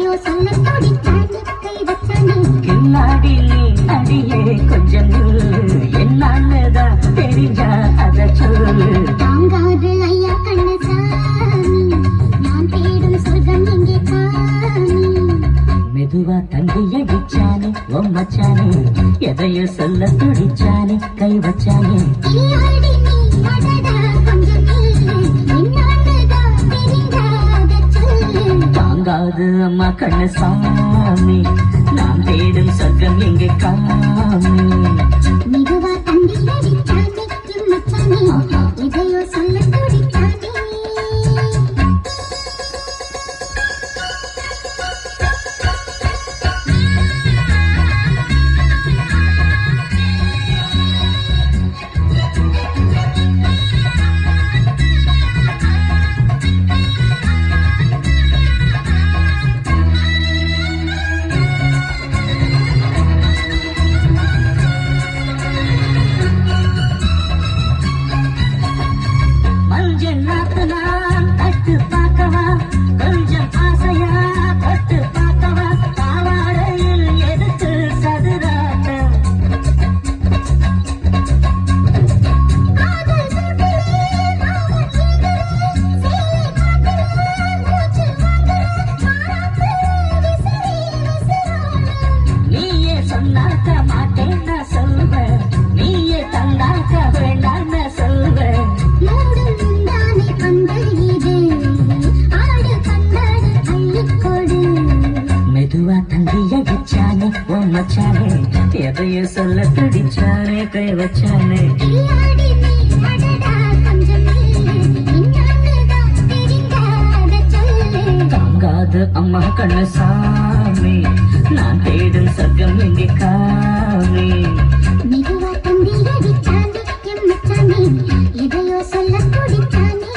எதையோ சொல்ல துடித்தானே கை வச்சானே கில்லாடி நீ அடியே கொஞ்சம் என்னதான் தெரிஞ்சா அத சொல்லு தாங்காது ஐயா கண்ணசாமி நான் தேடும் சொர்க்கம் எங்கே காமி மெதுவா தந்தி அடிச்சானே மச்சானே எதையோ சொல்ல துடிச்சானே கை வச்சானே கில்லாடி நீ அடடா கொஞ்சம் என்னதான் தெரிஞ்சாத சொல்லு தாங்காது அம்மா கண்ணசாமி நான் தேடும் சொர்க்கம் எங்கே காமி மெதுவா தந்தி அடிச்சானே மச்சானே எதையோ சொல்ல துடித்தானே எதையோ சொல்ல துடிச்சானே கை வச்சானே தாங்காது அம்மா கண்ணசாமி நான் தேடும் சொர்க்கம் எங்கே காமி மெதுவா தந்தி அடிச்சானே மச்சானே எதையோ சொல்ல துடித்தானே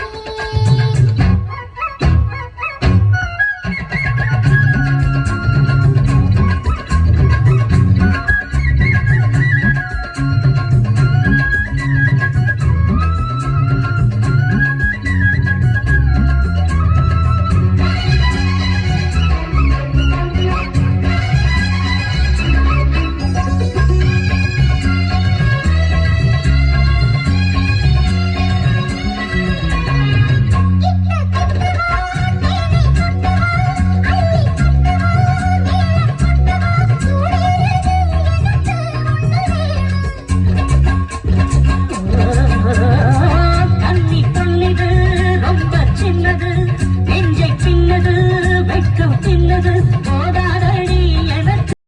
நெஞ்சை பின்னது வெட்கம் பின்னது